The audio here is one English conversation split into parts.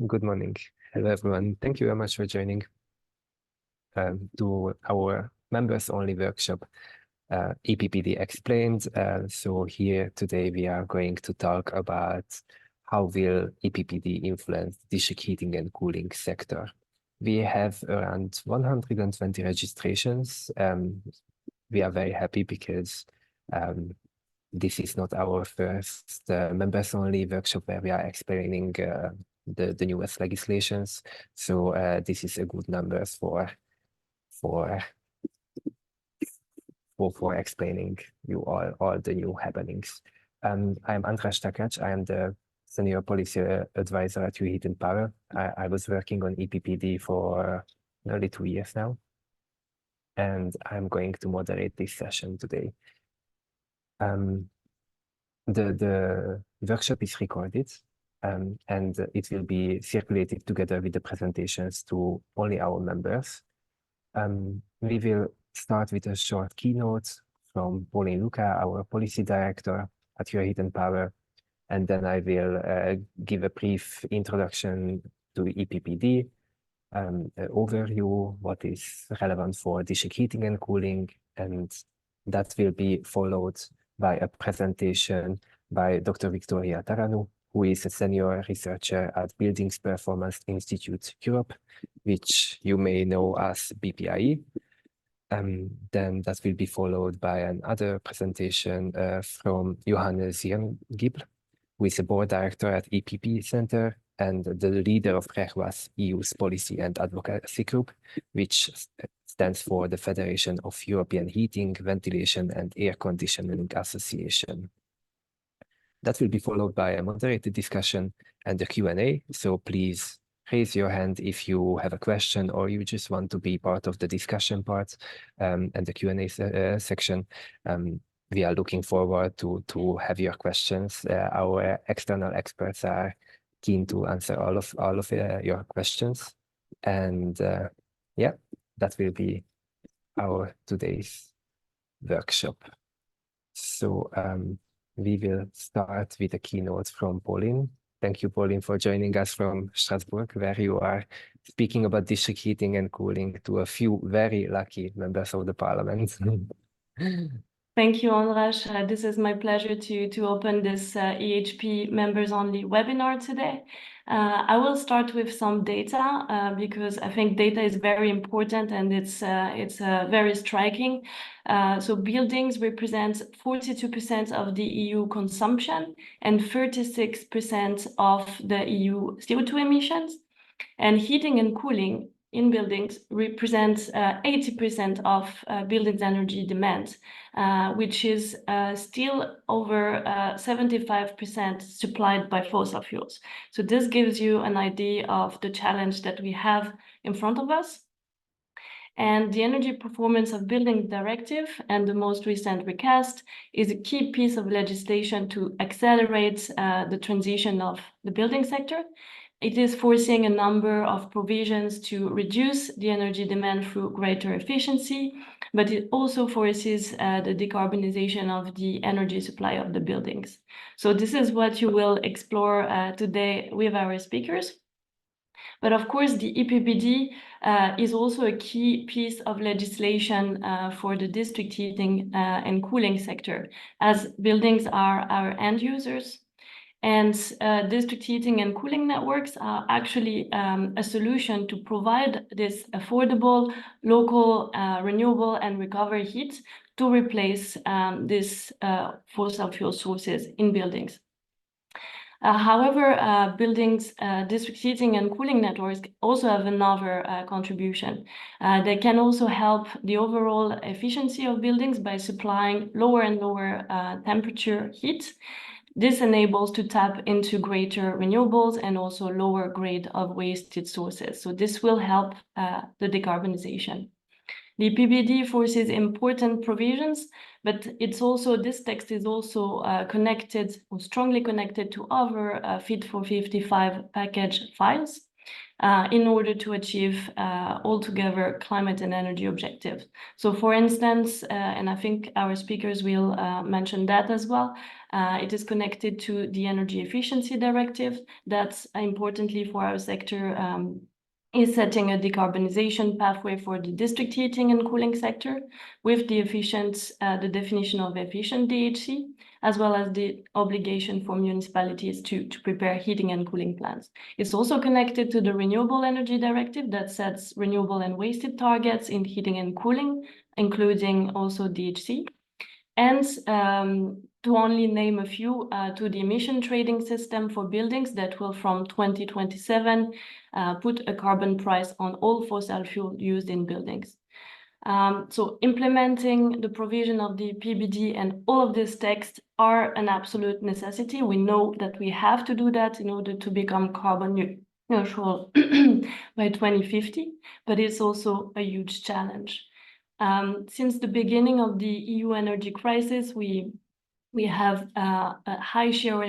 Good morning. Hello, everyone. Thank you very much for joining to our members-only workshop, EPBD Explained. So here today we are going to talk about how will EPBD influence the district heating and cooling sector. We have around 120 registrations. We are very happy because this is not our first members-only workshop where we are explaining the newest legislations. So this is a good number for explaining you all the new happenings. I'm András Takács. I am the Senior Policy Advisor at Euroheat Power. I was working on EPBD for nearly 2 years now, and I'm going to moderate this session today. The workshop is recorded, and it will be circulated together with the presentations to only our members. We will start with a short keynote from Pauline, our Policy Director at Euroheat Power, and then I will give a brief introduction to EPBD, an overview, what is relevant for district heating and cooling, and that will be followed by a presentation by Dr. Victoria Taranu, who is a senior researcher at Buildings Performance Institute Europe, which you may know as BPIE. Then that will be followed by another presentation from Johann Zirngibl, who is a board director at EPP Center and the leader of REHVA's EU's Policy and Advocacy Group, which stands for the Federation of European Heating, Ventilation and Air Conditioning Association. That will be followed by a moderated discussion and a Q&A. So please raise your hand if you have a question or you just want to be part of the discussion part and the Q&A section. We are looking forward to have your questions. Our external experts are keen to answer all of your questions. And yeah, that will be our today's workshop. So we will start with a keynote from Pauline. Thank you, Pauline, for joining us from Strasbourg, where you are speaking about district heating and cooling to a few very lucky members of the parliament. Thank you, András. This is my pleasure to open this EHP members-only webinar today. I will start with some data because I think data is very important and it's very striking. So buildings represent 42% of the EU consumption and 36% of the EU CO2 emissions. And heating and cooling in buildings represents 80% of buildings' energy demand, which is still over 75% supplied by fossil fuels. So this gives you an idea of the challenge that we have in front of us. And the Energy Performance of Buildings Directive and the most recent recast is a key piece of legislation to accelerate the transition of the building sector. It is forcing a number of provisions to reduce the energy demand through greater efficiency, but it also forces the decarbonization of the energy supply of the buildings. So this is what you will explore today with our speakers. But of course, the EPBD is also a key piece of legislation for the district heating and cooling sector, as buildings are our end users. And district heating and cooling networks are actually a solution to provide this affordable, local, renewable and recovery heat to replace these fossil fuel sources in buildings. However, buildings, district heating and cooling networks also have another contribution. They can also help the overall efficiency of buildings by supplying lower and lower temperature heat. This enables to tap into greater renewables and also lower grade of wasted sources. So this will help the decarbonization. The EPBD forces important provisions, but this text is also connected or strongly connected to other Fit for 55 package files. in order to achieve altogether climate and energy objectives. So for instance, and I think our speakers will mention that as well, it is connected to the energy efficiency directive. That's importantly for our sector, is setting a decarbonisation pathway for the district heating and cooling sector with the definition of efficient DHC, as well as the obligation for municipalities to prepare heating and cooling plans. It's also connected to the Renewable Energy Directive that sets renewable and wasted targets in heating and cooling, including also DHC. And to only name a few, to the emission trading system for buildings that will from 2027 put a carbon price on all fossil fuel used in buildings. So implementing the provision of the PBD and all of this text are an absolute necessity. We know that we have to do that in order to become carbon neutral by 2050, but it's also a huge challenge. Since the beginning of the EU energy crisis, we have a high share of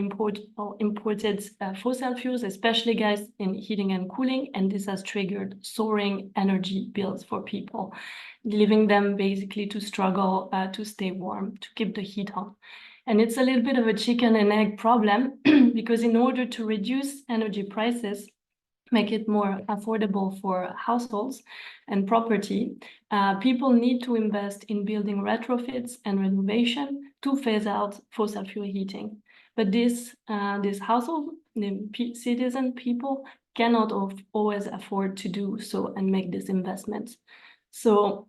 imported fossil fuels, especially gas in heating and cooling, and this has triggered soaring energy bills for people, leaving them basically to struggle to stay warm, to keep the heat on. And it's a little bit of a chicken and egg problem because in order to reduce energy prices, make it more affordable for households and property, people need to invest in building retrofits and renovation to phase out fossil fuel heating. But this household, the citizen people cannot always afford to do so and make this investment. So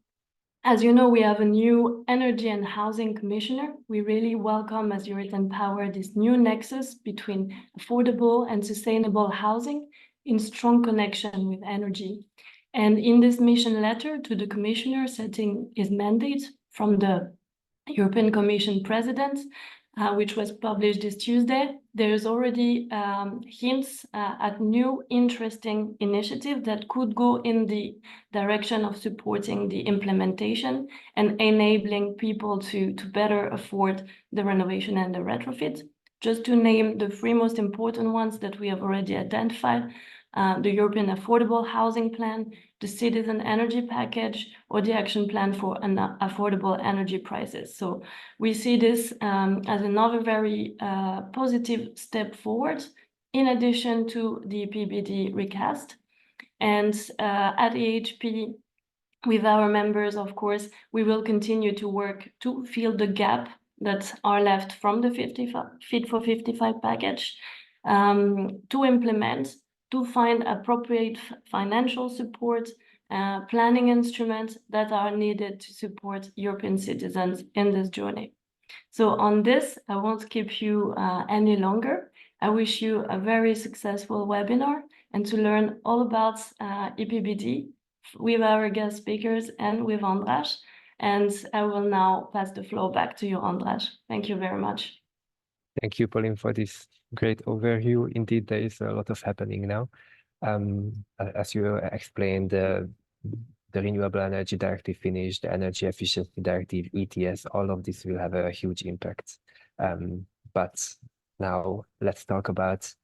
as you know, we have a new Energy and Housing Commissioner. We really welcome as Euroheat Power this new nexus between affordable and sustainable housing in strong connection with energy. And in this mission letter to the Commissioner setting his mandate from the European Commission President, which was published this Tuesday, there's already hints at new interesting initiatives that could go in the direction of supporting the implementation and enabling people to better afford the renovation and the retrofit. Just to name the three most important ones that we have already identified, the European Affordable Housing Plan, the Citizen Energy Package, or the Action Plan for Affordable Energy Prices. So we see this as another very positive step forward, in addition to the EPBD recast. And at EHP, with our members, of course, we will continue to work to fill the gap that are left from the Fit for 55 package, to implement, to find appropriate financial support, planning instruments that are needed to support European citizens in this journey. So on this, I won't keep you any longer. I wish you a very successful webinar and to learn all about EPBD with our guest speakers and with András. And I will now pass the floor back to you, András. Thank you very much. Thank you, Pauline, for this great overview. Indeed, there is a lot of happening now. As you explained, the Renewable Energy Directive finished, the Energy Efficiency Directive, ETS, all of this will have a huge impact. But now let's talk about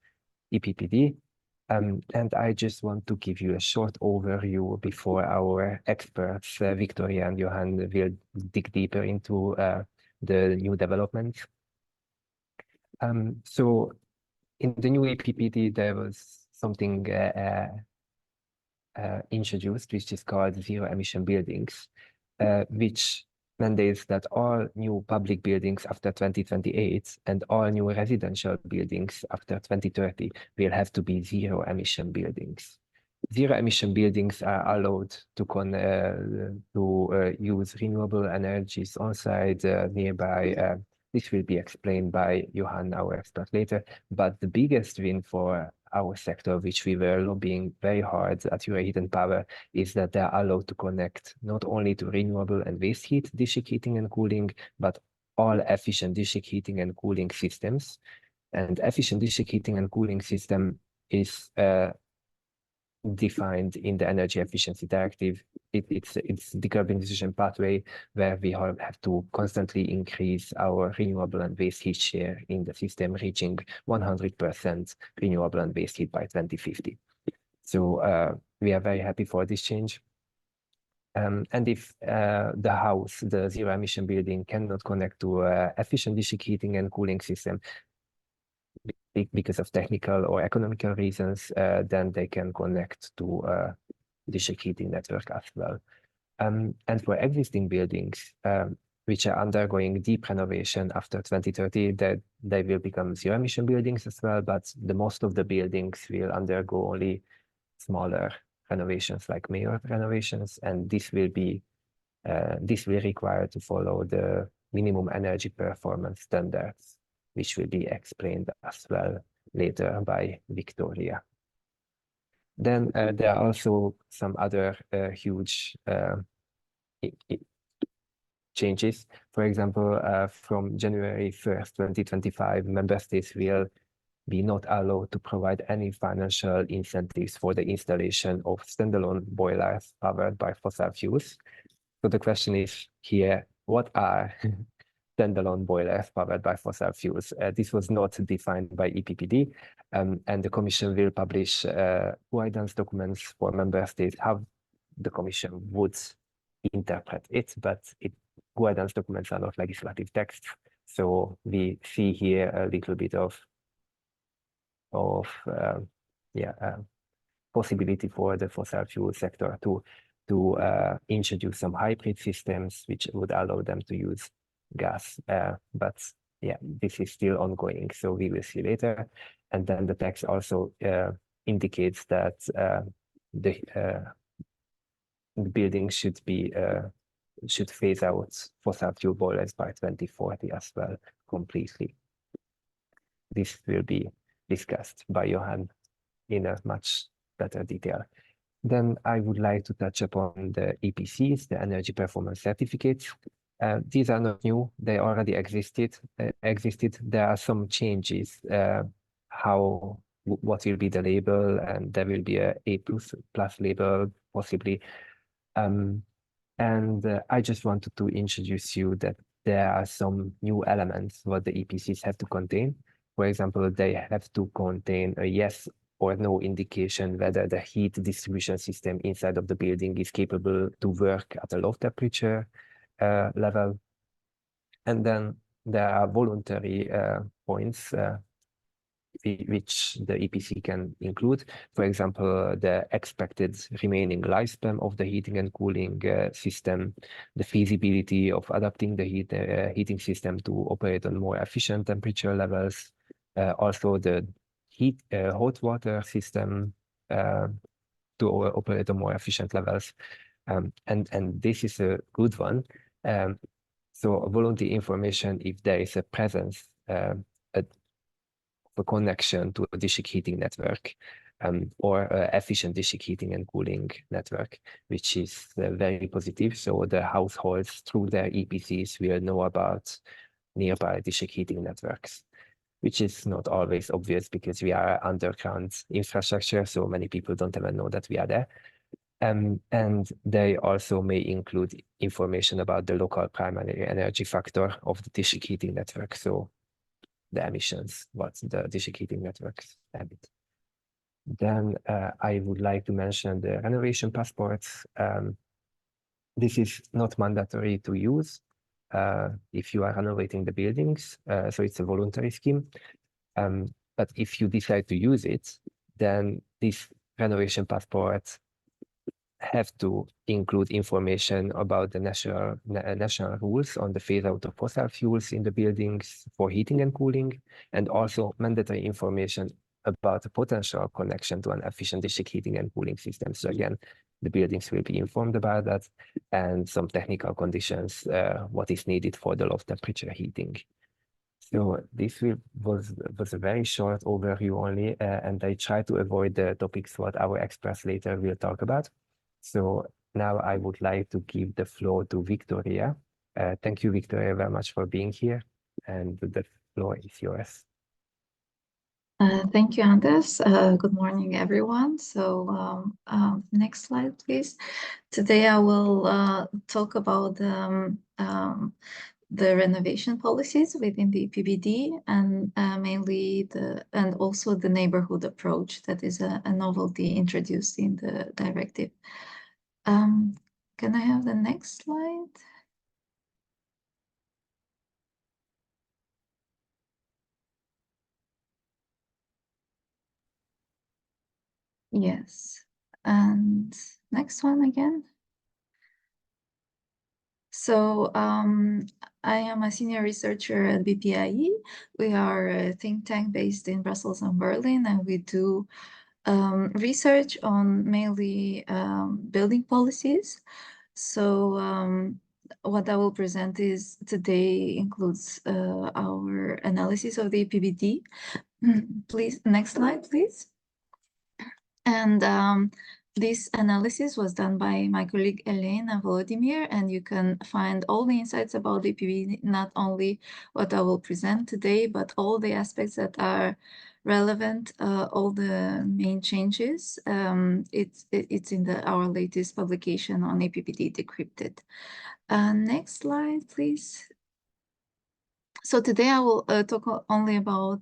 EPBD. And I just want to give you a short overview before our experts, Victoria and Johann, will dig deeper into the new developments. So in the new EPBD, there was something introduced, which is called zero emission buildings, which mandates that all new public buildings after 2028 and all new residential buildings after 2030 will have to be zero emission buildings. Zero emission buildings are allowed to use renewable energies on site, nearby. This will be explained by Johann, our expert, later. But the biggest win for our sector, which we were lobbying very hard at Euroheat Power, is that they are allowed to connect not only to renewable and waste heat district heating and cooling, but all efficient district heating and cooling systems. And efficient district heating and cooling system is defined in the Energy Efficiency Directive. It's decarbonisation pathway where we have to constantly increase our renewable and waste heat share in the system, reaching 100% renewable and waste heat by 2050. So we are very happy for this change. And if the house, the zero emission building, cannot connect to efficient district heating and cooling system because of technical or economical reasons, then they can connect to district heating network as well. And for existing buildings, which are undergoing deep renovation after 2030, that they will become zero emission buildings as well, but the most of the buildings will undergo only smaller renovations like major renovations, and this will require to follow the minimum energy performance standards, which will be explained as well later by Victoria. Then there are also some other huge changes. For example, from January 1st, 2025, member states will be not allowed to provide any financial incentives for the installation of standalone boilers powered by fossil fuels. So the question is here, what are standalone boilers powered by fossil fuels? This was not defined by EPBD, and the Commission will publish guidance documents for member states how the Commission would interpret it, but guidance documents are not legislative texts. So we see here a little bit of possibility for the fossil fuel sector to introduce some hybrid systems which would allow them to use gas. But yeah, this is still ongoing, so we will see later. And then the text also indicates that the building should phase out fossil fuel boilers by 2040 as well, completely. This will be discussed by Johann in a much better detail. Then I would like to touch upon the EPCs, the energy performance certificates. These are not new; they already existed. There are some changes. What will be the label, and there will be a A++ label possibly. And I just wanted to introduce you that there are some new elements what the EPCs have to contain. For example, they have to contain a yes or no indication whether the heat distribution system inside of the building is capable to work at a low temperature level. And then there are voluntary points which the EPC can include. For example, the expected remaining lifespan of the heating and cooling system, the feasibility of adapting the heating system to operate on more efficient temperature levels, also the hot water system to operate on more efficient levels. And this is a good one. So voluntary information if there is a presence of a connection to a district heating network or efficient district heating and cooling network, which is very positive. So the households through their EPCs will know about nearby district heating networks, which is not always obvious because we are underground infrastructure, so many people don't even know that we are there. And they also may include information about the local primary energy factor of the district heating network, so the emissions, what the district heating networks emit. Then I would like to mention the renovation passports. This is not mandatory to use if you are renovating the buildings, so it's a voluntary scheme. But if you decide to use it, then this renovation passport have to include information about the national rules on the phase out of fossil fuels in the buildings for heating and cooling, and also mandatory information about the potential connection to an efficient district heating and cooling system. So again, the buildings will be informed about that, and some technical conditions, what is needed for the low temperature heating. So this was a very short overview only, and I try to avoid the topics what our experts later will talk about. So now I would like to give the floor to Victoria. Thank you, Victoria, very much for being here, and the floor is yours. Thank you, András. Good morning, everyone. So next slide, please. Today I will talk about the renovation policies within the EPBD, and mainly and also the neighborhood approach that is a novelty introduced in the directive. Can I have the next slide? Yes, and next one again. So I am a senior researcher at BPIE. We are a think tank based in Brussels and Berlin, and we do research on mainly building policies. So what I will present is today includes our analysis of the EPBD. Please, next slide, please. And this analysis was done by my colleague Elaine and Volodymyr, and you can find all the insights about the EPBD, not only what I will present today, but all the aspects that are relevant, all the main changes. It's in our latest publication on EPBD Decrypted. Next slide, please. So today I will talk only about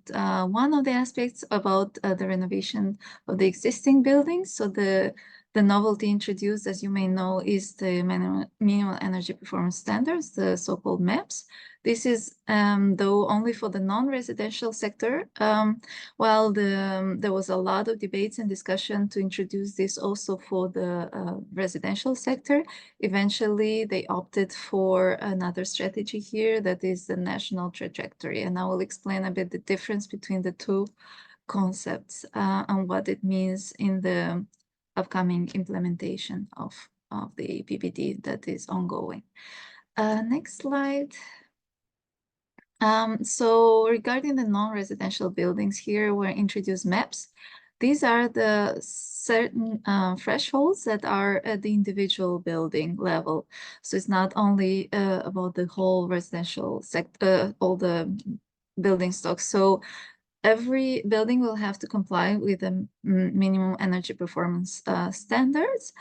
one of the aspects about the renovation of the existing buildings. So the novelty introduced, as you may know, is the minimum energy performance standards, the so-called MEPS. This is, though, only for the non-residential sector, while there was a lot of debates and discussion to introduce this also for the residential sector. Eventually, they opted for another strategy here, that is the national trajectory. And I will explain a bit the difference between the two concepts and what it means in the upcoming implementation of the EPBD that is ongoing. Next slide. So regarding the non-residential buildings, here were introduced MEPS. These are the certain thresholds that are at the individual building level. So it's not only about the whole residential sector, all the building stock. So every building will have to comply with the minimum energy performance standards.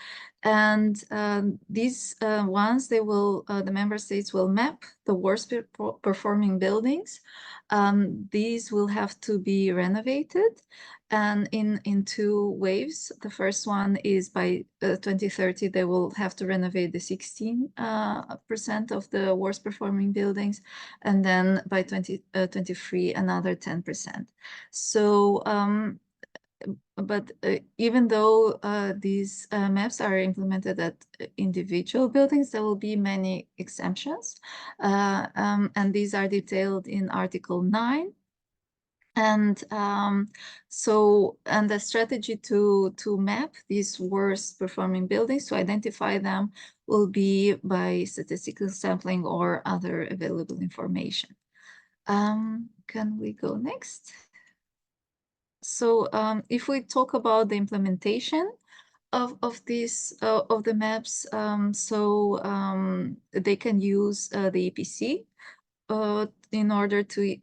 And these ones, they will, the member states will map the worst performing buildings. These will have to be renovated, and in two waves. The first one is by 2030, they will have to renovate the 16% of the worst performing buildings, and then by 2023, another 10%. So but even though these maps are implemented at individual buildings, there will be many exemptions, and these are detailed in Article 9. And the strategy to map these worst performing buildings, to identify them, will be by statistical sampling or other available information. Can we go next? So if we talk about the implementation of these of the maps, they can use the EPC in order to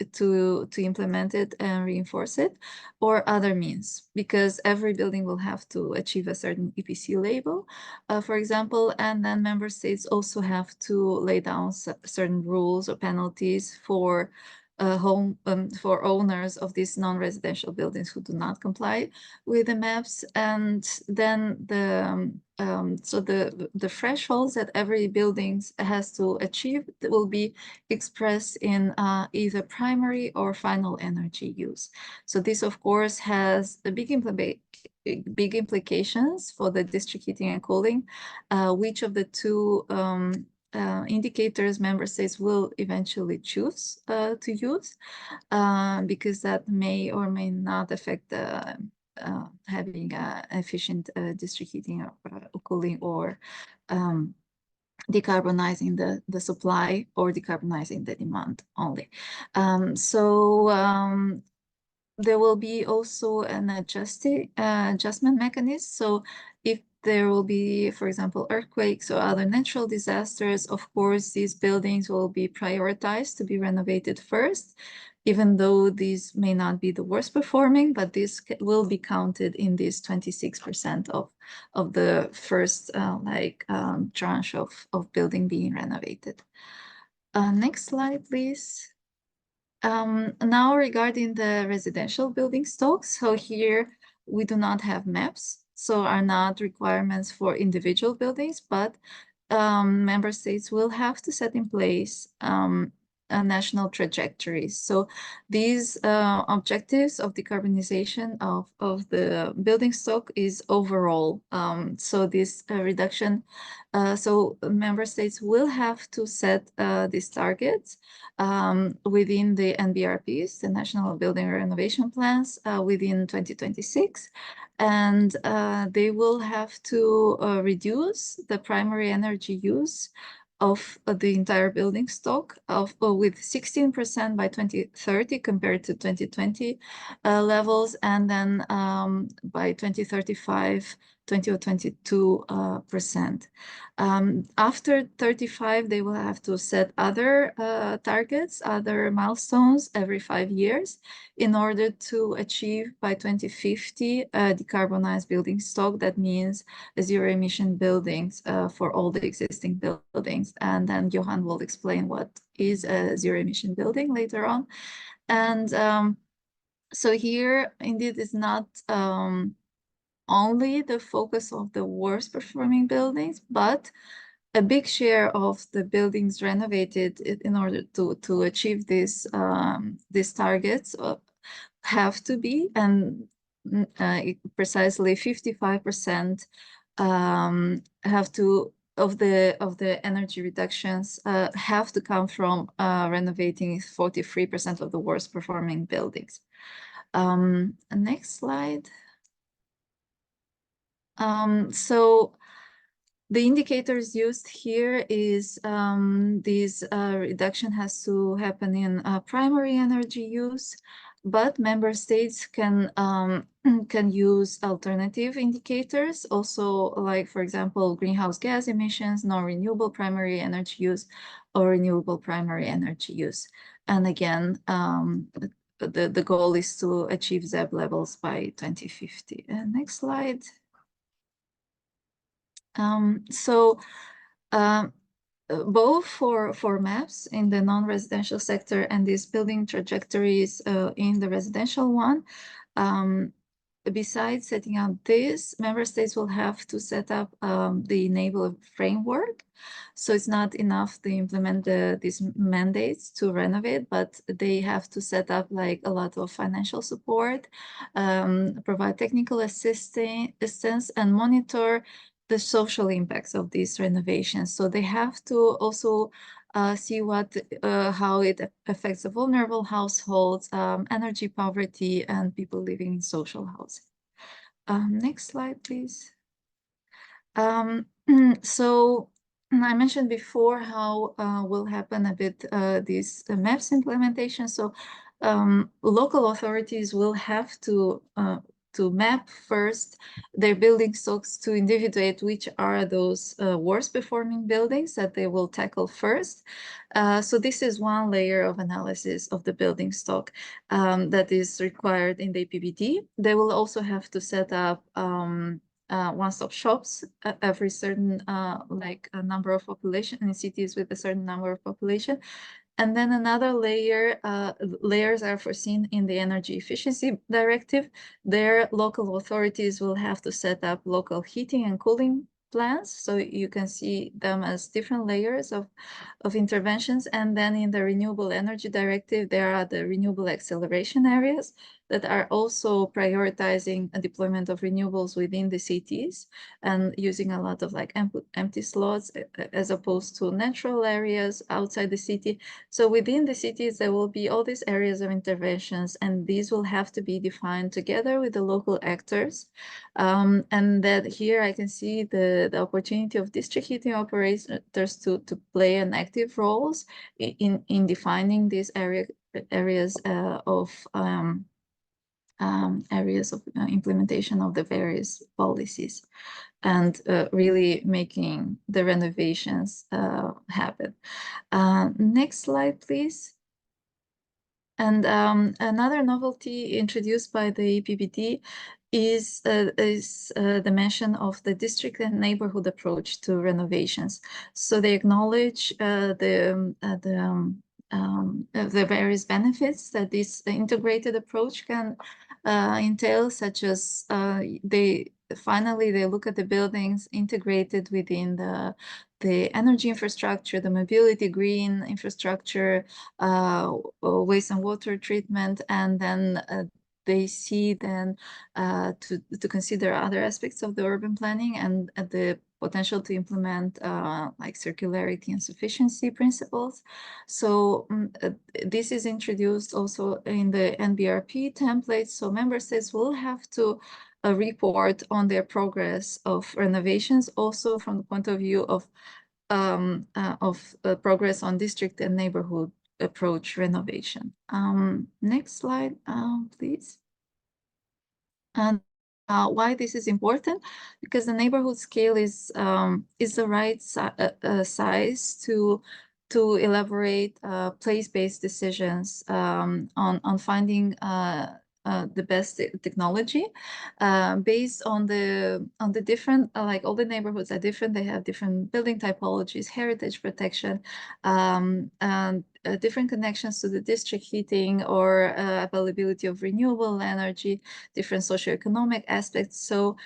implement it and reinforce it, or other means, because every building will have to achieve a certain EPC label, for example, and then member states also have to lay down certain rules or penalties for for owners of these non-residential buildings who do not comply with the maps. And then the thresholds that every building has to achieve will be expressed in either primary or final energy use. So this, of course, has a big implications for the district heating and cooling. Which of the two indicators member states will eventually choose to use, because that may or may not affect having efficient district heating or cooling, or decarbonizing the supply, or decarbonizing the demand only. There will be also an adjustment mechanism. So if there will be, for example, earthquakes or other natural disasters, of course, these buildings will be prioritized to be renovated first, even though these may not be the worst performing, but this will be counted in this 26% of the first tranche of building being renovated. Next slide, please. Now regarding the residential building stock, so here we do not have maps, so are not requirements for individual buildings, but member states will have to set in place national trajectories. So these objectives of decarbonization of the building stock is overall. So this reduction, so member states will have to set these targets within the NBRPs, the National Building Renovation Plans, within 2026. And they will have to reduce the primary energy use of the entire building stock with 16% by 2030 compared to 2020 levels, and then by 2035, 20 or 22%. After 35, they will have to set other targets, other milestones every 5 years in order to achieve by 2050 a decarbonized building stock. That means zero emission buildings for all the existing buildings. And then Johann will explain what is a zero emission building later on. And so here indeed is not only the focus of the worst performing buildings, but a big share of the buildings renovated in order to achieve these targets have to be, and precisely 55% have to of the energy reductions have to come from renovating 43% of the worst performing buildings. Next slide. So the indicators used here is this reduction has to happen in primary energy use, but member states can use alternative indicators also, like for example greenhouse gas emissions, non-renewable primary energy use, or renewable primary energy use. And again, the goal is to achieve ZEB levels by 2050. Next slide. So both for maps in the non-residential sector and these building trajectories in the residential one, besides setting up this, member states will have to set up the enabler framework. So it's not enough to implement these mandates to renovate, but they have to set up like a lot of financial support, provide technical assistance, and monitor the social impacts of these renovations. So they have to also see how it affects the vulnerable households, energy poverty, and people living in social housing. Next slide, please. So I mentioned before how will happen a bit this MAPS implementation. So local authorities will have to map first their building stocks to individuate which are those worst performing buildings that they will tackle first. So this is one layer of analysis of the building stock that is required in the EPBD. They will also have to set up one-stop shops every certain like a number of population in cities with a certain number of population. And then another layer, layers are foreseen in the Energy Efficiency Directive. Their local authorities will have to set up local heating and cooling plans. So you can see them as different layers of interventions. And then in the Renewable Energy Directive, there are the renewable acceleration areas that are also prioritizing a deployment of renewables within the cities and using a lot of like empty slots as opposed to natural areas outside the city. So within the cities, there will be all these areas of interventions, and these will have to be defined together with the local actors. And that here I can see the opportunity of district heating operators to play an active roles in defining these areas of implementation of the various policies and really making the renovations happen. Next slide, please. And another novelty introduced by the EPBD the mention of the district and neighborhood approach to renovations. So they acknowledge the various benefits that this integrated approach can entail, such as they look at the buildings integrated within the energy infrastructure, the mobility, green infrastructure, waste and water treatment, and then they see then to consider other aspects of the urban planning and the potential to implement like circularity and sufficiency principles. So this is introduced also in the NBRP template. So member states will have to report on their progress of renovations, also from the point of view of progress on district and neighborhood approach renovation. Next slide, please. And why this is important? Because the neighborhood scale is the right size to elaborate place-based decisions on finding the best technology based on the different, like all the neighborhoods are different. They have different building typologies, heritage protection, and different connections to the district heating or availability of renewable energy, different socioeconomic aspects. So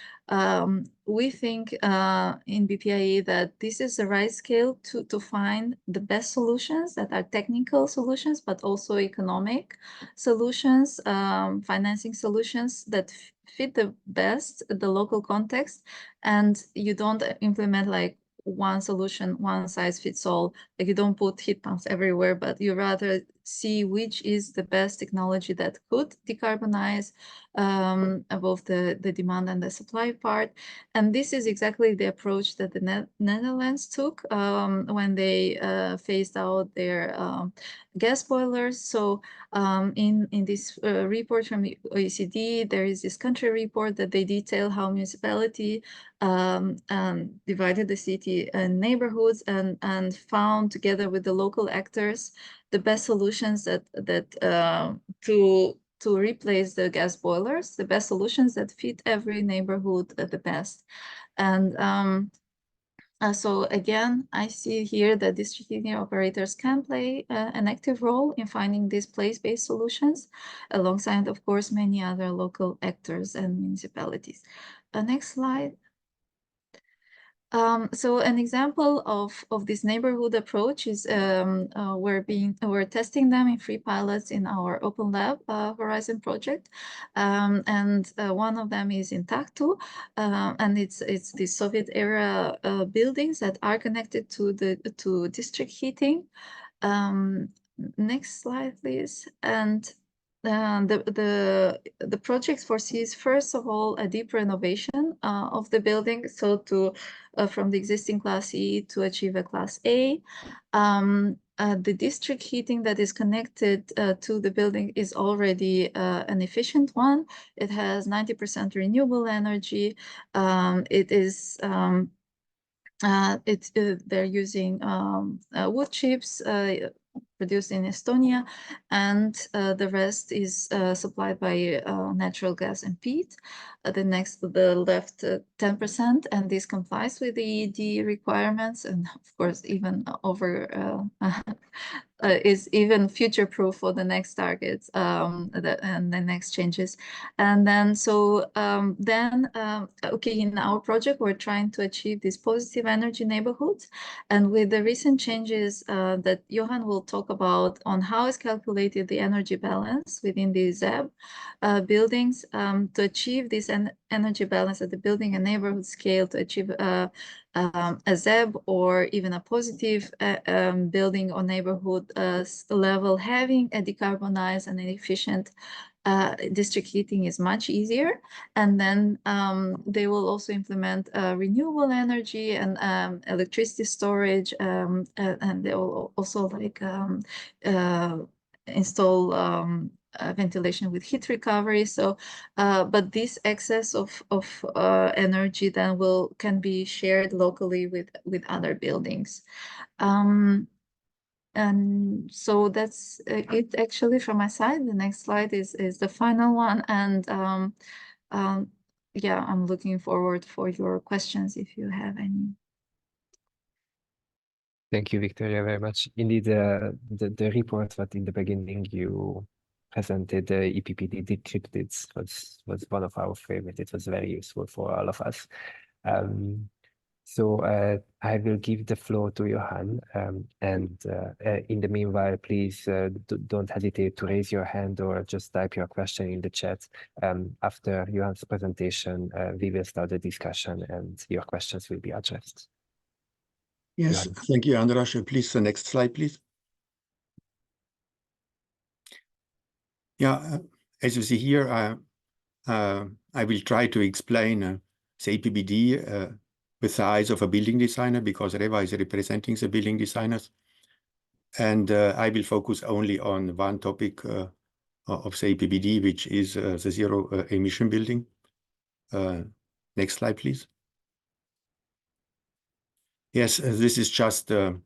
we think in BPIE that this is the right scale to find the best solutions that are technical solutions, but also economic solutions, financing solutions that fit the best the local context. And you don't implement like one solution, one size fits all. Like you don't put heat pumps everywhere, but you rather see which is the best technology that could decarbonize both the demand and the supply part. And this is exactly the approach that the Netherlands took when they phased out their gas boilers. So in this report from the OECD, there is this country report that they detail how municipality divided the city and neighborhoods and found together with the local actors the best solutions that to replace the gas boilers, the best solutions that fit every neighborhood the best. And so again, I see here that district heating operators can play an active role in finding these place-based solutions, alongside, of course, many other local actors and municipalities. Next slide. So an example of this neighborhood approach is we're testing them in free pilots in our Open Lab Horizon project, and one of them is in Tartu, and it's the Soviet era buildings that are connected to district heating. Next slide, please. And the project foresees, first of all, a deep renovation of the building, so from the existing Class E to achieve a Class A. The district heating that is connected to the building is already an efficient one. It has 90% renewable energy. It is they're using wood chips produced in Estonia, and the rest is supplied by natural gas and peat. The left 10%, and this complies with the EED requirements, and of course even over is even future-proof for the next targets and the next changes. And then okay, in our project we're trying to achieve these positive energy neighborhoods, and with the recent changes that Johann will talk about on how is calculated the energy balance within the ZEB buildings, to achieve this energy balance at the building and neighborhood scale, to achieve a ZEB or even a positive building or neighborhood level, having a decarbonized and an efficient district heating is much easier. And then they will also implement renewable energy and electricity storage, and they will also like install ventilation with heat recovery. So, but this excess of energy then can be shared locally with other buildings. And so that's it actually from my side. The next slide is the final one, and yeah, I'm looking forward for your questions if you have any. Thank you, Victoria, very much. Indeed, the report that in the beginning you presented, the EPBD decrypted, was one of our favorite. It was very useful for all of us. So I will give the floor to Johann, and in the meanwhile, please don't hesitate to raise your hand or just type your question in the chat. After Johann's presentation, we will start the discussion and your questions will be addressed. Yes, Johann. thank you, András. Please, the next slide, please. Yeah, as you see here, I will try to explain the EPBD with the eyes of a building designer, because REHVA is representing the building designers. And I will focus only on one topic of the EPBD, which is the zero emission building. Next slide, please. Yes, this is just to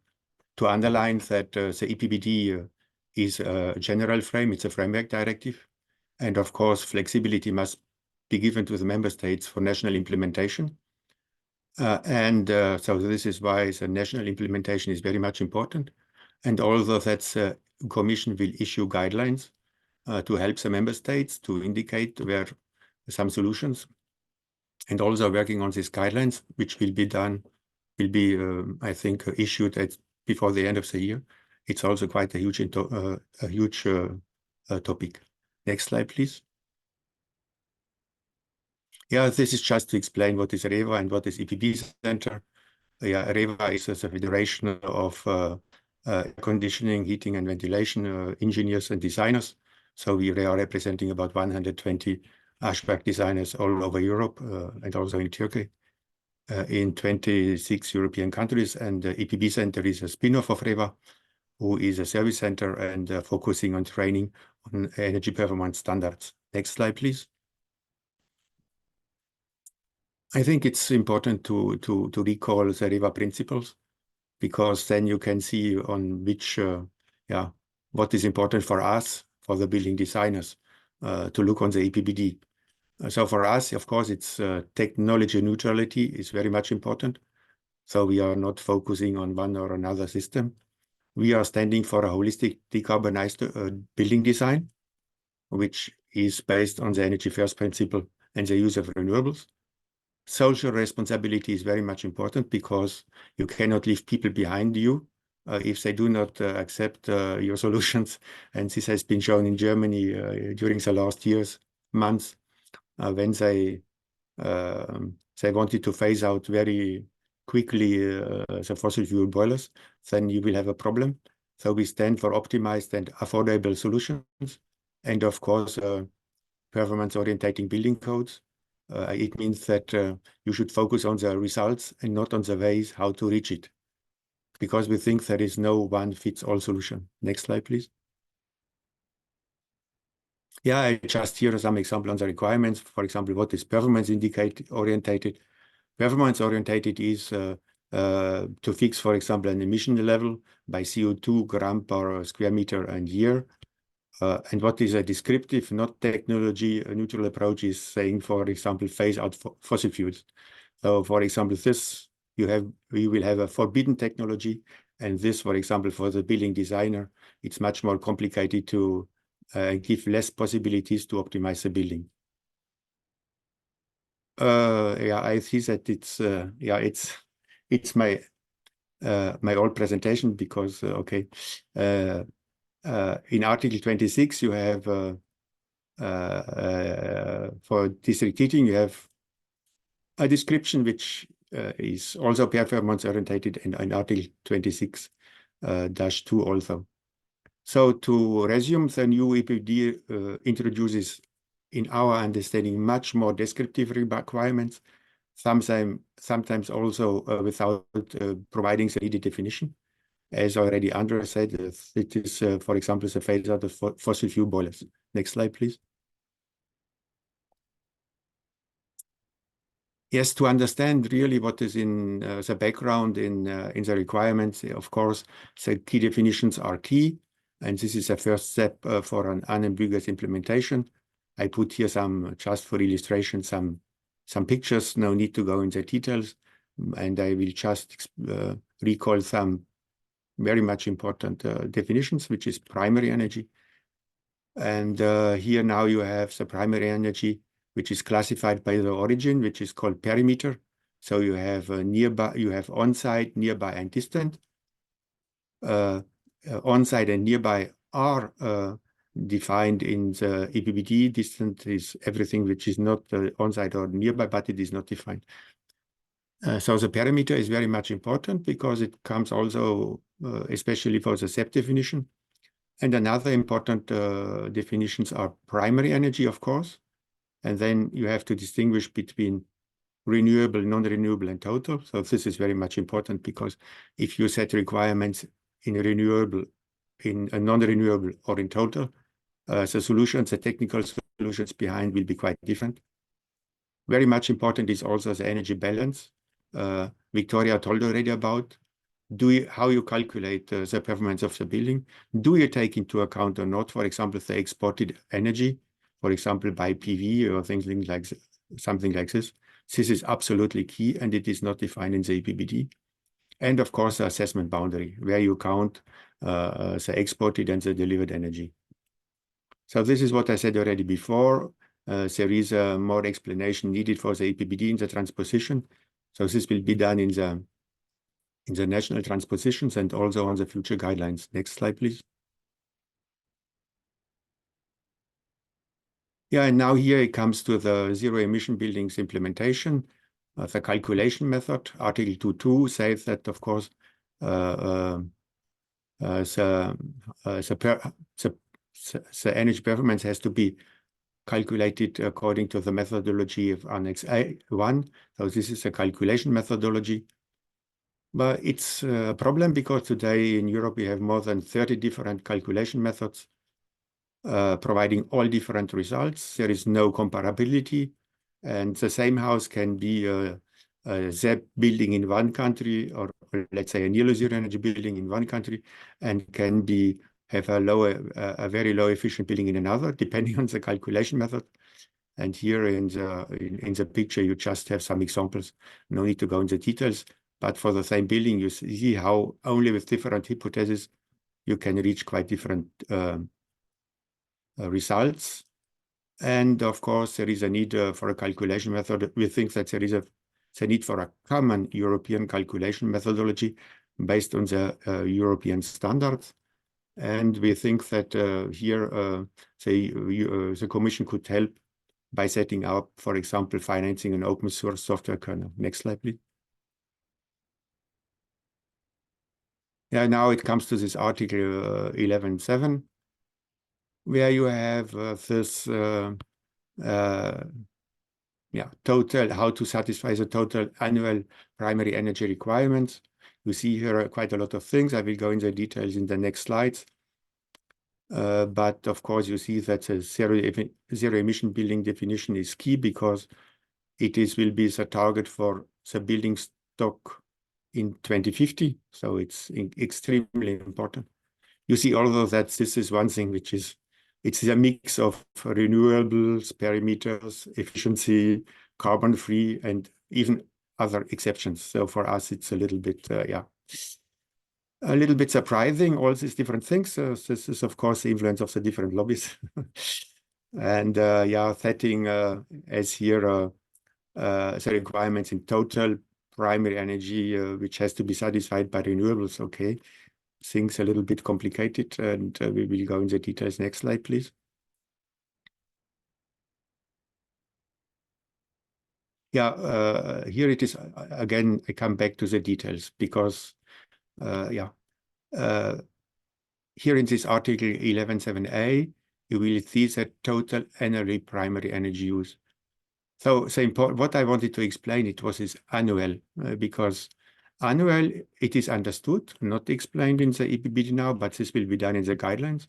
underline that the EPBD is a general frame. It's a framework directive. And of course, flexibility must be given to the member states for national implementation. So this is why the national implementation is very much important. And although that Commission will issue guidelines to help the member states to indicate where some solutions, and also working on these guidelines, which will be done, I think, issued before the end of the year. It's also quite a huge topic. Next slide, please. Yeah, this is just to explain what is REHVA and what is EPB Center. Yeah, REHVA is a federation of air conditioning, heating and ventilation engineers and designers. So we are representing about 120 HVAC designers all over Europe and also in Turkey, in 26 European countries. And the EPB Center is a spin-off of REHVA, who is a service center and focusing on training on energy performance standards. Next slide, please. I think it's important to recall the REHVA principles, because then you can see on which, what is important for us, for the building designers, to look on the EPBD. So for us, of course, it's technology neutrality is very much important. So we are not focusing on one or another system. We are standing for a holistic decarbonized building design, which is based on the energy first principle and the use of renewables. Social responsibility is very much important, because you cannot leave people behind you if they do not accept your solutions. And this has been shown in Germany during the last months, when they wanted to phase out very quickly the fossil fuel boilers, then you will have a problem. So we stand for optimized and affordable solutions. And of course, performance-orientating building codes. It means that you should focus on the results and not on the ways how to reach it, because we think there is no one-fits-all solution. Next slide, please. Yeah, I just here some example on the requirements. For example, what is performance-orientated? Performance-orientated is to fix, for example, an emission level by CO2 gram per square meter and year. And what is a descriptive, not technology neutral approach is saying, for example, phase out fossil fuels. So, for example, we will have a forbidden technology, and this, for example, for the building designer, it's much more complicated to give less possibilities to optimize the building. I see that it's my old presentation, because in Article 26, you have for district heating, you have a description which is also performance orientated, and in Article 26-2 also. So to resume, the new EPBD introduces, in our understanding, much more descriptive requirements, sometimes also without providing the needed definition. As already András said, it is, for example, the phase out of fossil fuel boilers. Next slide, please. Yes, to understand really what is in the background in the requirements, of course, the key definitions are key, and this is a first step for an unambiguous implementation. I put here just for illustration, some some pictures, no need to go into details, and I will just recall some very much important definitions, which is primary energy. And here now you have the primary energy, which is classified by the origin, which is called perimeter. So you have nearby, you have on-site, nearby, and distant. On-site and nearby are defined in the EPBD. Distant is everything which is not on-site or nearby, but it is not defined. So the perimeter is very much important because it comes also, especially for the SEP definition. And another important definitions are primary energy, of course. And then you have to distinguish between renewable, non-renewable, and total. So this is very much important because if you set requirements in renewable, in a non-renewable, or in total, the solutions, the technical solutions behind will be quite different. Very much important is also the energy balance. Victoria told already about how you calculate the performance of the building. Do you take into account or not, for example, the exported energy, for example, by PV or things like something like this. This is absolutely key, and it is not defined in the EPBD. And of course, the assessment boundary, where you count the exported and the delivered energy. So this is what I said already before. There is more explanation needed for the EPBD in the transposition. So this will be done in the national transpositions and also on the future guidelines. Next slide, please. Yeah, and now here it comes to the zero emission buildings implementation. The calculation method, Article 2.2 says that, of course, the energy performance has to be calculated according to the methodology of Annex A1. So this is a calculation methodology. But it's a problem because today in Europe we have more than 30 different calculation methods providing all different results. There is no comparability, and the same house can be a ZEP building in one country, or let's say a near zero energy building in one country, and can have a very low efficient building in another, depending on the calculation method. And here in the picture, you just have some examples. No need to go into details. But for the same building, you see how only with different hypotheses you can reach quite different results. And of course, there is a need for a calculation method. We think that there is a need for a common European calculation methodology based on the European standards. And we think that here the Commission could help by setting up, for example, financing an open source software kernel. Next slide, please. Yeah, now it comes to this Article 11.7, where you have this total, how to satisfy the total annual primary energy requirements. You see here quite a lot of things. I will go into details in the next slides. But of course, you see that the zero emission building definition is key because will be the target for the building stock in 2050. So it's extremely important. You see also that this is one thing which is, it's a mix of renewables, perimeters, efficiency, carbon-free, and even other exceptions. So for us, it's a little bit, a little bit surprising, all these different things. This is, of course, the influence of the different lobbies. And setting as here the requirements in total primary energy, which has to be satisfied by renewables. Okay, things a little bit complicated, and we will go into details. Next slide, please. Yeah, here it is again. I come back to the details because, here in this Article 11.7a, you will see that total energy primary energy use. So what I wanted to explain, it was this annual, because annual, it is understood, not explained in the EPBD now, but this will be done in the guidelines.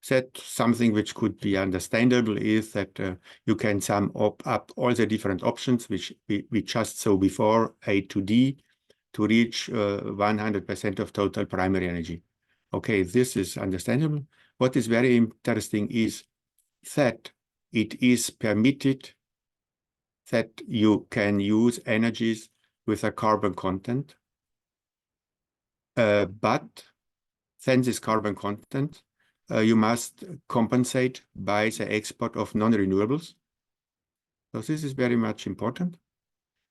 That something which could be understandable is that you can sum up all the different options which we just saw before, A to D, to reach 100% of total primary energy. Okay, this is understandable. What is very interesting is that it is permitted that you can use energies with a carbon content, but then this carbon content you must compensate by the export of non-renewables. So this is very much important.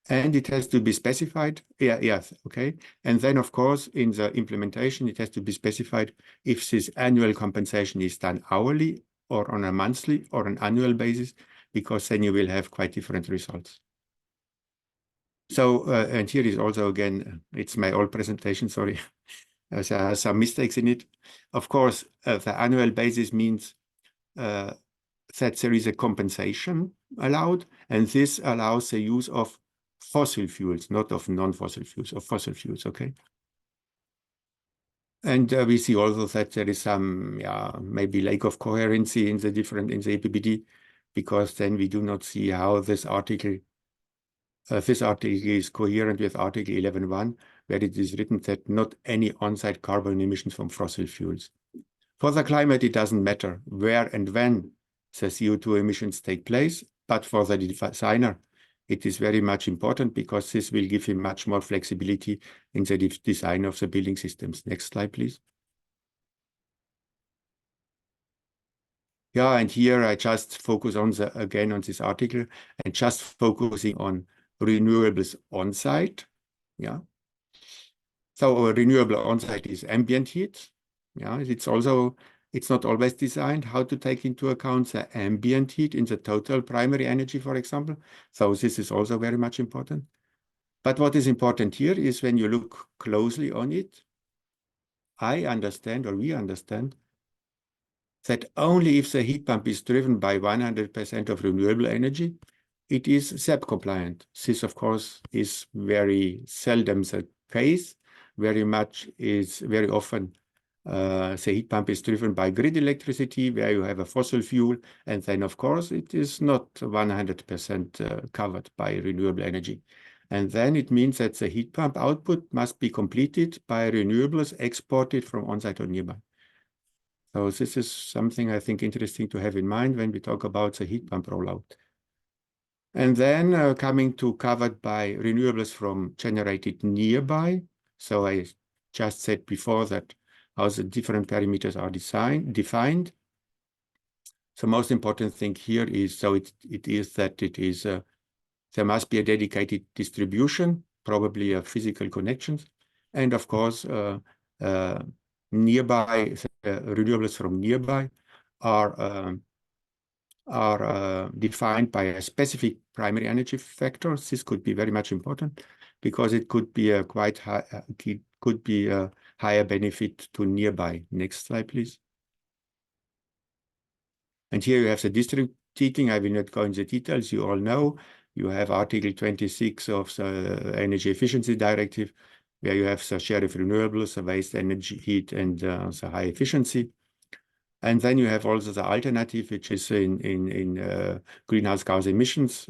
And it has to be specified. Yes, okay. And then, of course, in the implementation, it has to be specified if this annual compensation is done hourly or on a monthly or an annual basis, because then you will have quite different results. So, and here is also, again, it's my old presentation, sorry. There are some mistakes in it. Of course, the annual basis means that there is a compensation allowed, and this allows the use of fossil fuels, not of non-fossil fuels, of fossil fuels, okay? And we see also that there is some, maybe lack of coherency in the EPBD, because then we do not see how this article is coherent with Article 11.1, where it is written that not any on-site carbon emissions from fossil fuels. For the climate, it doesn't matter where and when the CO2 emissions take place, but for the designer, it is very much important because this will give him much more flexibility in the design of the building systems. Next slide, please. Yeah, and here I just focus on again on this article and just focusing on renewables on-site. Yeah. So a renewable on-site is ambient heat. Yeah, it's not always designed how to take into account the ambient heat in the total primary energy, for example. So this is also very much important. But what is important here is when you look closely on it, I understand, or we understand, that only if the heat pump is driven by 100% of renewable energy, it is SEP compliant. This, of course, is very seldom the case. Very often the heat pump is driven by grid electricity, where you have a fossil fuel, and then, of course, it is not 100% covered by renewable energy. And then it means that the heat pump output must be completed by renewables exported from on-site or nearby. So this is something I think interesting to have in mind when we talk about the heat pump rollout. And then coming to covered by renewables from generated nearby. So I just said before that how the different parameters are defined. The most important thing here is, so it is that it is, there must be a dedicated distribution, probably a physical connections. And of course, nearby, renewables from nearby are defined by a specific primary energy factor. This could be very much important because it could be a quite high, it could be a higher benefit to nearby. Next slide, please. And here you have the district heating. I will not go into the details. You all know. You have Article 26 of the Energy Efficiency Directive, where you have the share of renewables, the waste energy, heat, and the high efficiency. And then you have also the alternative, which is in greenhouse gas emissions.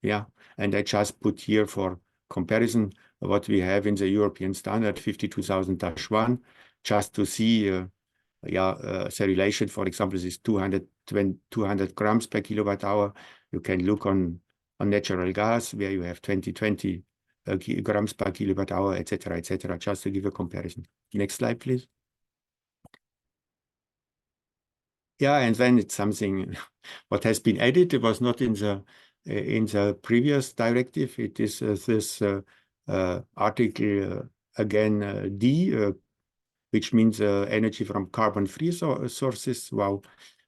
Yeah, and I just put here for comparison what we have in the European standard 52,000-1, just to see the relation. For example, is 200 grams per kilowatt hour. You can look on natural gas, where you have 20 grams per kilowatt hour, etc., just to give a comparison. Next slide, please. Yeah, and then it's something what has been added. It was not in the previous directive. It is this article again D, which means energy from carbon-free sources. Wow.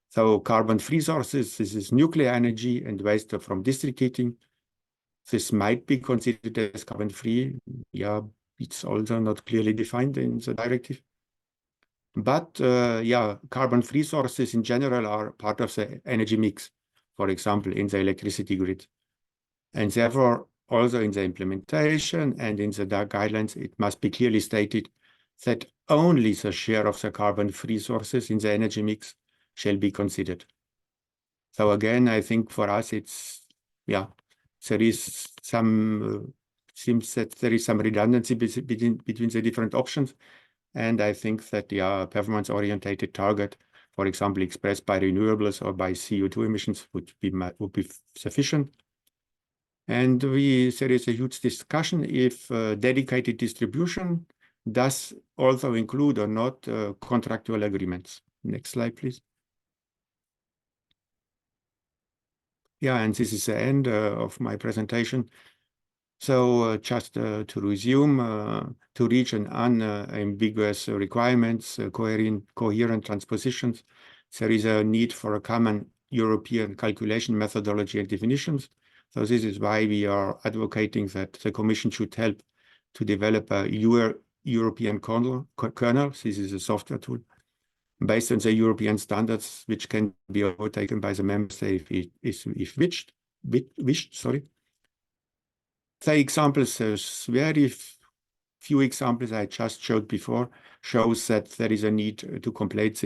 So carbon-free sources, this is nuclear energy and waste from district heating. This might be considered as carbon-free. Yeah, it's also not clearly defined in the directive. But yeah, carbon-free sources in general are part of the energy mix, for example, in the electricity grid. And therefore, also in the implementation and in the guidelines, it must be clearly stated that only the share of the carbon-free sources in the energy mix shall be considered. So again, I think for us, it's, yeah, there is some, seems that there is some redundancy between the different options. And I think that the performance-oriented target, for example, expressed by renewables or by CO2 emissions would be sufficient. And there is a huge discussion if dedicated distribution does also include or not contractual agreements. Next slide, please. Yeah, and this is the end of my presentation. So just to resume, to reach an unambiguous requirements, coherent transpositions, there is a need for a common European calculation methodology and definitions. So this is why we are advocating that the Commission should help to develop a European kernel. This is a software tool based on the European standards, which can be overtaken by the member state if wished. Sorry. The examples, there's very few examples I just showed before, shows that there is a need to complete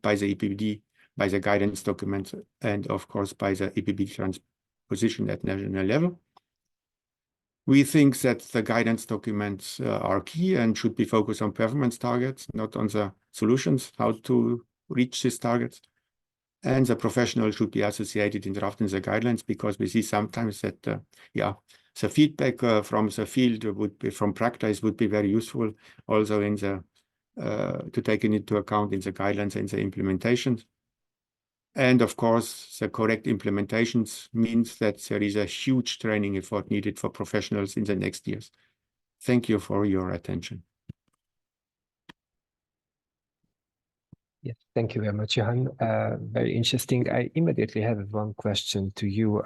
by the EPBD, by the guidance documents, and of course by the EPBD transposition at national level. We think that the guidance documents are key and should be focused on performance targets, not on the solutions, how to reach these targets. And the professional should be associated in drafting the guidelines, because we see sometimes that, the feedback from the field from practice would be very useful also in the, to take into account in the guidelines and the implementations. And of course, the correct implementations means that there is a huge training effort needed for professionals in the next years. Thank you for your attention. Yes, thank you very much, Johann. Very interesting. I immediately have one question to you.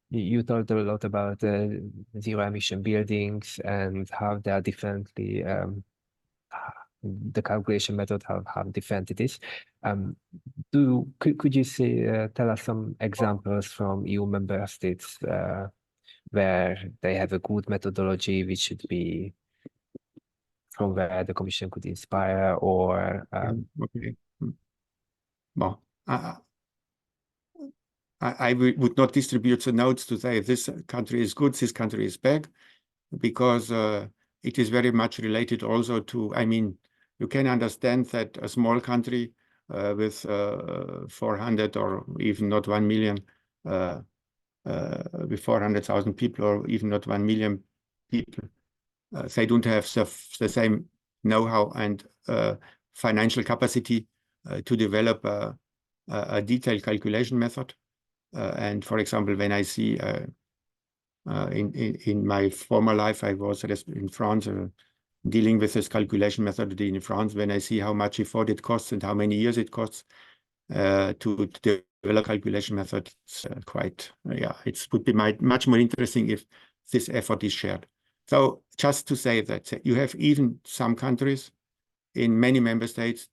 You talked a lot about zero emission buildings and how they are differently, the calculation method, how different it is. Could you say, tell us some examples from EU member states where they have a good methodology, which should be from where the Commission could inspire, or okay. Well, I would not distribute the notes to say this country is good, this country is bad, because it is very much related also to, I mean, you can understand that a small country with 400 or even not 1 million, with 400,000 people or even not 1 million people, they don't have the same know-how and financial capacity to develop a detailed calculation method. And for example, when I see in my former life, I was in France dealing with this calculation methodology in France. When I see how much effort it costs and how many years it costs to develop calculation method, it's quite, it would be much more interesting if this effort is shared. So just to say that you have even some countries in many member states,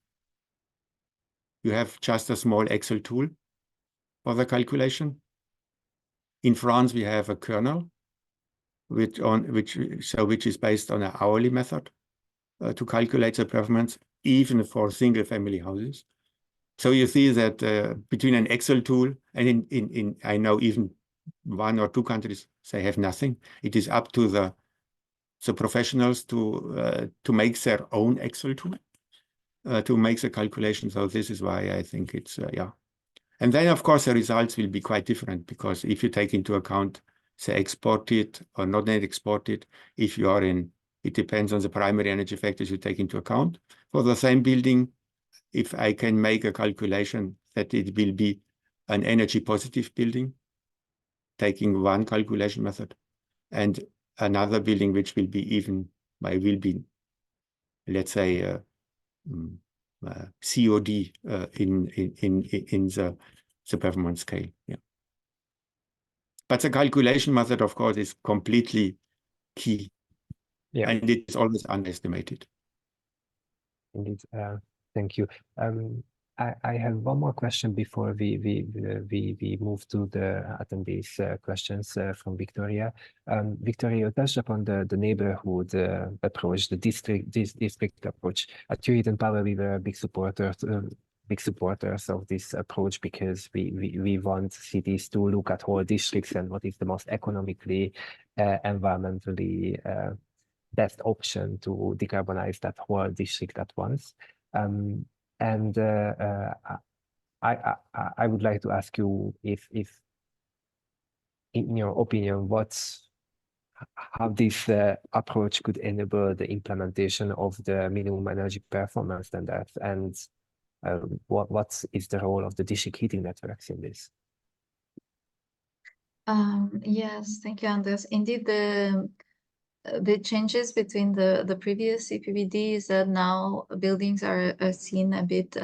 you have just a small Excel tool for the calculation. In France, we have a kernel, which is based on an hourly method to calculate the performance, even for single family houses. So you see that between an Excel tool and in I know even 1 or 2 countries, they have nothing. It is up to the professionals to make their own Excel tool to make the calculation. So this is why I think it's And then, of course, the results will be quite different, because if you take into account the exported or not exported, if you are in, it depends on the primary energy factors you take into account. For the same building, if I can make a calculation that it will be an energy positive building, taking one calculation method, and another building which will be even, let's say, COD in the performance scale. Yeah. But the calculation method, of course, is completely key, and it is always underestimated. Indeed. Thank you. I have one more question before we move to the attendees' questions from Victoria. Victoria, you touched upon the neighborhood approach, the district approach. At Euroheat Power, we were big supporters of this approach, because we want cities to look at whole districts and what is the most economically, environmentally best option to decarbonize that whole district at once. And I would like to ask you if in your opinion, how this approach could enable the implementation of the minimum energy performance standard, and what is the role of the district heating networks in this? Yes, thank you, András. Indeed, the changes between the previous EPBD is that now buildings are seen a bit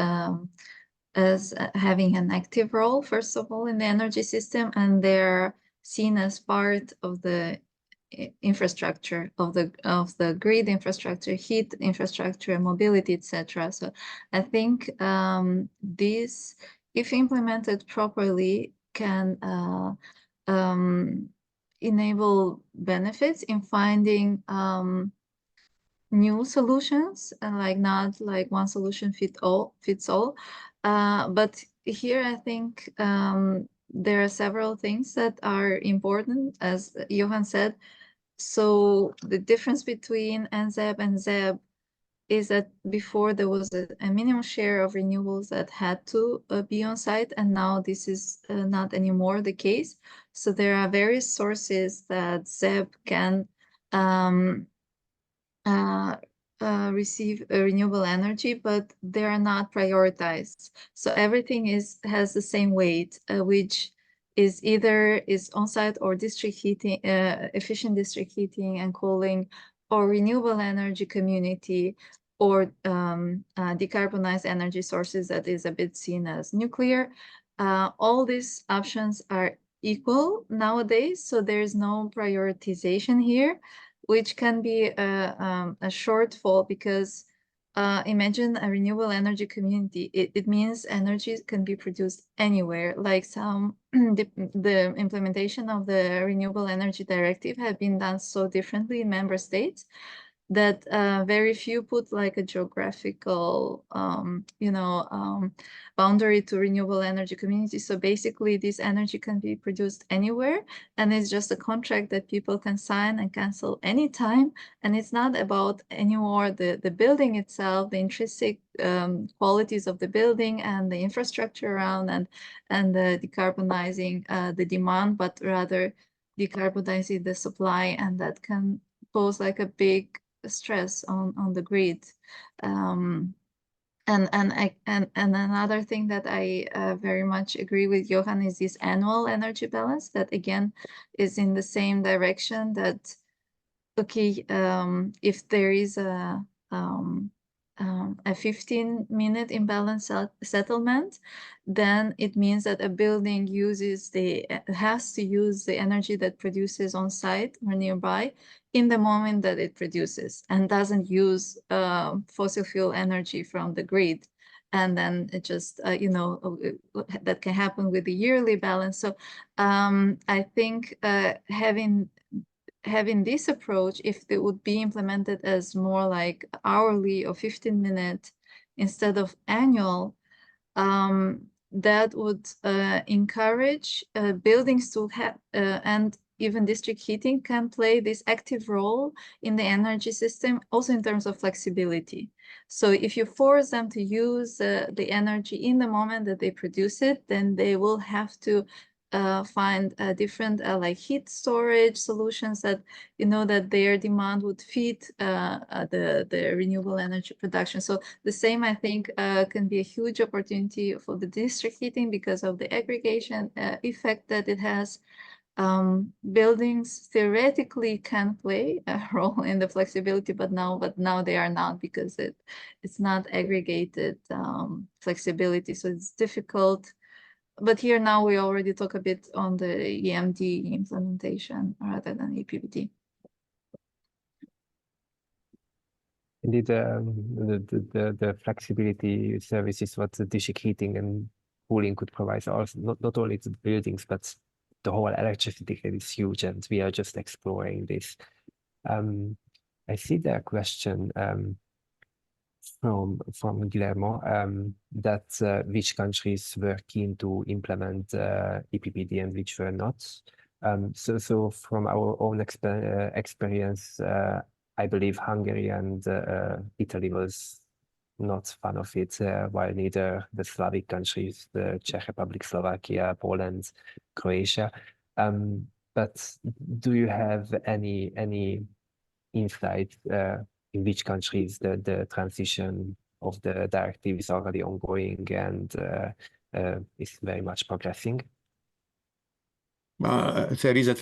as having an active role, first of all, in the energy system, and they're seen as part of the infrastructure of the grid infrastructure, heat infrastructure, mobility, etc. So I think this, if implemented properly, can enable benefits in finding new solutions, and like not like one solution fits all. But here I think there are several things that are important, as Johann said. So the difference between NZEB and ZEB is that before there was a minimum share of renewables that had to be on site, and now this is not anymore the case. So there are various sources that ZEB can receive renewable energy, but they are not prioritized. So everything has the same weight, which is either on-site or district heating, efficient district heating and cooling, or renewable energy community, or decarbonized energy sources that is a bit seen as nuclear. All these options are equal nowadays, so there's no prioritization here, which can be a shortfall, because imagine a renewable energy community. It means energy can be produced anywhere. Like the implementation of the renewable energy directive have been done so differently in member states that very few put like a geographical, boundary to renewable energy communities. So basically this energy can be produced anywhere, and it's just a contract that people can sign and cancel anytime. And it's not about anymore the building itself, the intrinsic qualities of the building and the infrastructure around, and the decarbonizing the demand, but rather decarbonizing the supply, and that can pose like a big stress on the grid. And another thing that I very much agree with Johann is this annual energy balance, that again is in the same direction, that okay, if there is a 15-minute imbalance settlement, then it means that a building has to use the energy that produces on site or nearby in the moment that it produces, and doesn't use fossil fuel energy from the grid. And then it just, that can happen with the yearly balance. So I think having this approach, if it would be implemented as more like hourly or 15-minute instead of annual, that would encourage buildings to have, and even district heating can play this active role in the energy system, also in terms of flexibility. So if you force them to use the energy in the moment that they produce it, then they will have to find different like heat storage solutions that that their demand would feed the renewable energy production. So the same, I think, can be a huge opportunity for the district heating because of the aggregation effect that it has. Buildings theoretically can play a role in the flexibility, but now they are not, because it's not aggregated flexibility, so it's difficult. But here now we already talk a bit on the EMD implementation rather than EPBD. Indeed, the flexibility services what the district heating and cooling could provide, also not only to the buildings, but the whole electricity grid is huge, and we are just exploring this. I see the question from Guillermo that which countries were keen to implement EPBD and which were not. So from our own experience, I believe Hungary and Italy was not fan of it, while neither the Slavic countries, the Czech Republic, Slovakia, Poland, Croatia. but do you have any insight in which countries the transition of the directive is already ongoing and is very much progressing? There is a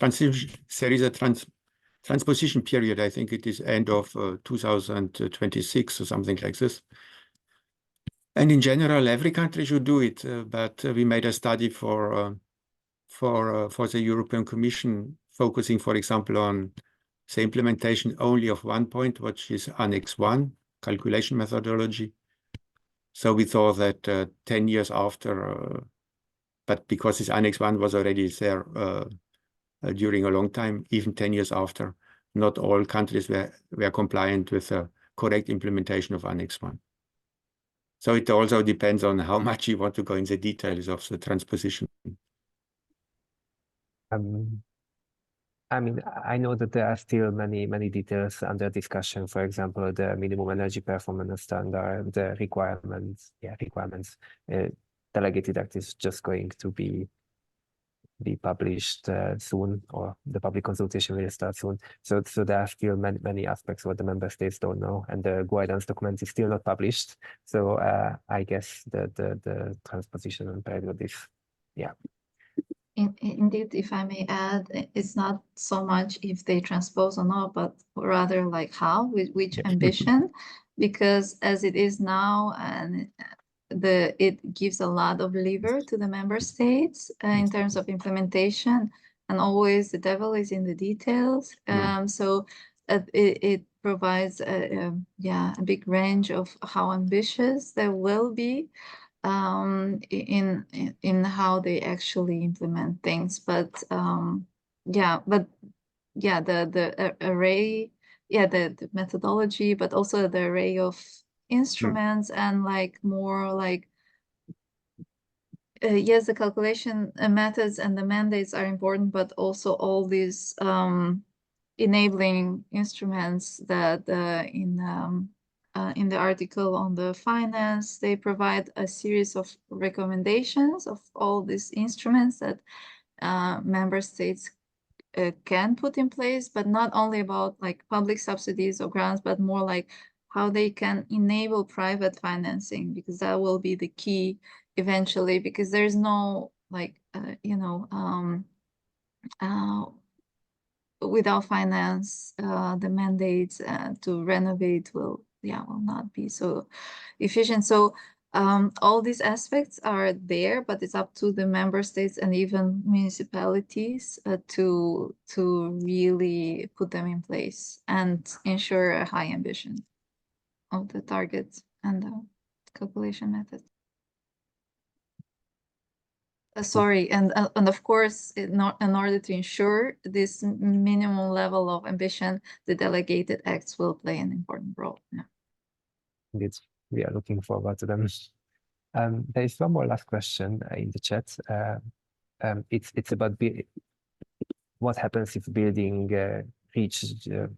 transposition period. I think it is end of 2026 or something like this. And in general, every country should do it. But we made a study for the European Commission, focusing, for example, on the implementation only of one point, which is Annex 1, calculation methodology. So we thought that 10 years after, but because this Annex 1 was already there during a long time, even 10 years after, not all countries were compliant with the correct implementation of Annex 1. So it also depends on how much you want to go in the details of the transposition. I mean, I know that there are still many details under discussion. For example, the minimum energy performance standard, the requirements. Delegated act is just going to be published soon, or the public consultation will start soon. So there are still many aspects what the member states don't know, and the guidance document is still not published. So I guess the transposition period is, yeah. Indeed, if I may add, it's not so much if they transpose or not, but rather like how, with which ambition, because as it is now, and it gives a lot of lever to the member states in terms of implementation, and always the devil is in the details. So it provides a big range of how ambitious they will be in how they actually implement things. But the array, the methodology, but also the array of instruments and like more like yes, the calculation methods and the mandates are important, but also all these enabling instruments that in the article on the finance, they provide a series of recommendations of all these instruments that member states can put in place, but not only about like public subsidies or grants, but more like how they can enable private financing, because that will be the key eventually, because there's no like, without finance, the mandates to renovate will not be so efficient. So all these aspects are there, but it's up to the member states and even municipalities to really put them in place and ensure a high ambition of the targets and the calculation method. Sorry, and of course, in order to ensure this minimum level of ambition, the delegated acts will play an important role. Yeah. Indeed, we are looking forward to them. There is one more last question in the chat. It's about what happens if building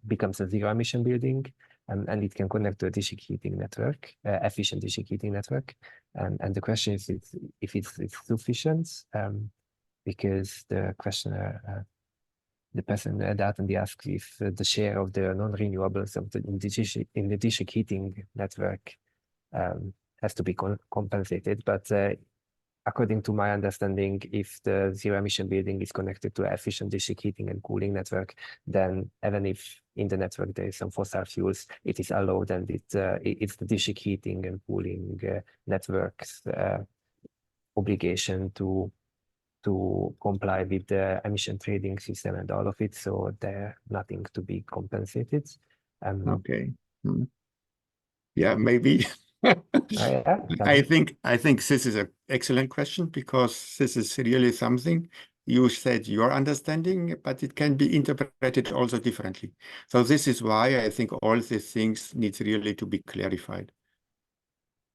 becomes a zero-emission building, and it can connect to a district heating network, efficient district heating network. And the question is if it's sufficient, because the questioner, the person that asks if the share of the non-renewables in the district heating network has to be compensated. But according to my understanding, if the zero-emission building is connected to efficient district heating and cooling network, then even if in the network there is some fossil fuels, it is allowed, and it's the district heating and cooling network's obligation to comply with the emission trading system and all of it. So there's nothing to be compensated. Okay. Yeah, maybe. Yeah. I think this is an excellent question, because this is really something you said your understanding, but it can be interpreted also differently. So this is why I think all these things need really to be clarified.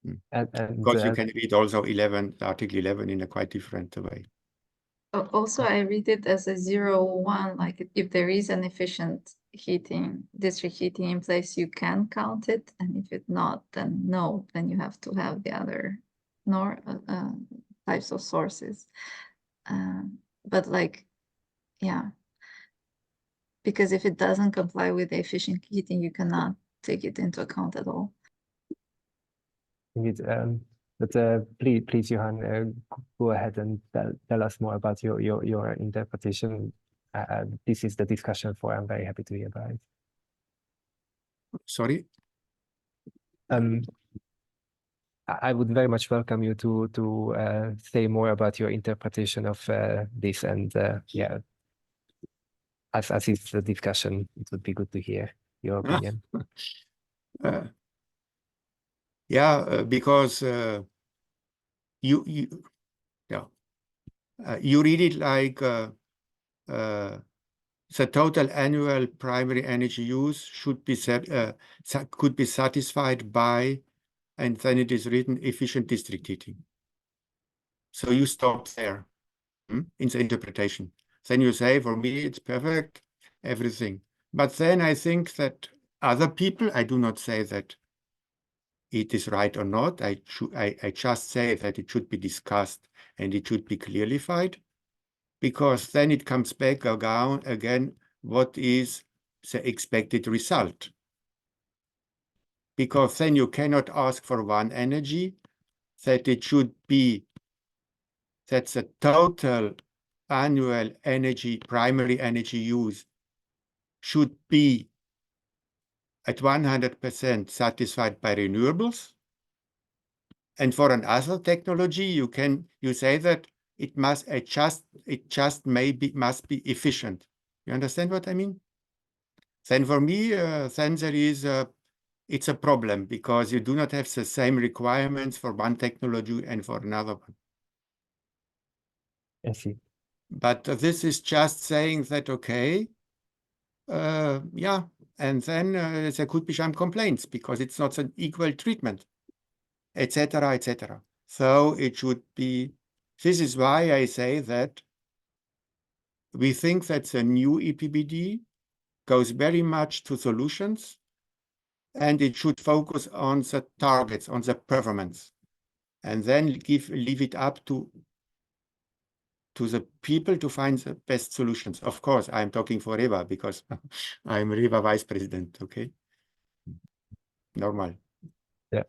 Because you can read also Article 11 in a quite different way. Also, I read it as a 0-1, like if there is an efficient district heating in place, you can count it, and if it's not, then no, then you have to have the other types of sources. But like, yeah, because if it doesn't comply with the efficient heating, you cannot take it into account at all. Indeed. But please, Johann, go ahead and tell us more about your interpretation. This is the discussion for. I'm very happy to hear about it. Sorry? I would very much welcome you to say more about your interpretation of this, and yeah, as it's a discussion, it would be good to hear your opinion. Yeah, because you read it like the total annual primary energy use should be could be satisfied by, and then it is written efficient district heating. So you stop there in the interpretation. Then you say, for me, it's perfect, everything. But then I think that other people, I do not say that it is right or not. I just say that it should be discussed and it should be clarified, because then it comes back again, what is the expected result? Because then you cannot ask for one energy, that it should be that the total annual energy, primary energy use should be at 100% satisfied by renewables. And for another technology, you say that it must must be efficient. You understand what I mean? Then for me, then there is it's a problem, because you do not have the same requirements for one technology and for another one. I see. But this is just saying that, okay, yeah, and then there could be some complaints because it's not an equal treatment, etc., etc. So it should be, this is why I say that we think that the new EPBD goes very much to solutions, and it should focus on the targets, on the performance, and then leave it up to the people to find the best solutions. Of course, I'm talking for REHVA because I'm REHVA vice president, okay? Normal. Yeah.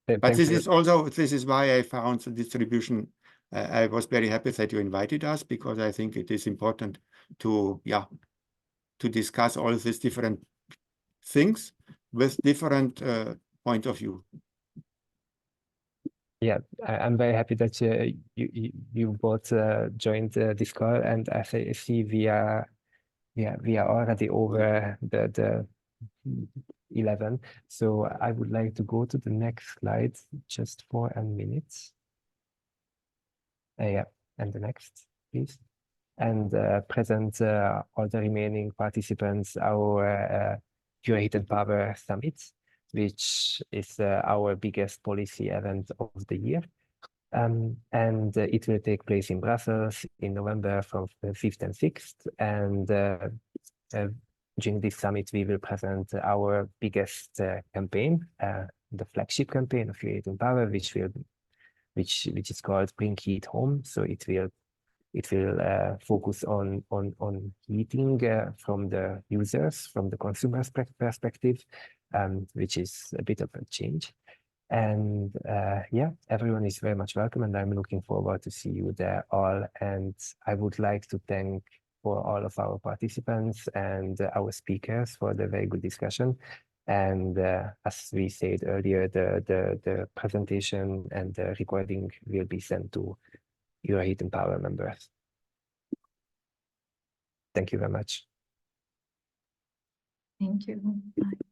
But this is also, this is why I found the distribution. I was very happy that you invited us, because I think it is important to, yeah, to discuss all these different things with different point of view. Yeah, I'm very happy that you both joined this call, and as I see we are already over the 11. So I would like to go to the next slide just for a minute. Yeah, and the next, please. And present all the remaining participants our Euroheat Power Summit, which is our biggest policy event of the year. And it will take place in Brussels in November from the 5th and 6th. And during this summit, we will present our biggest campaign, the flagship campaign of Euroheat Power, which is called Bring Heat Home. So it will focus on heating from the users, from the consumer's perspective, which is a bit of a change. And yeah, everyone is very much welcome, and I'm looking forward to see you there all. And I would like to thank for all of our participants and our speakers for the very good discussion. And as we said earlier, the presentation and the recording will be sent to Euroheat Power members. Thank you very much. Thank you. Bye.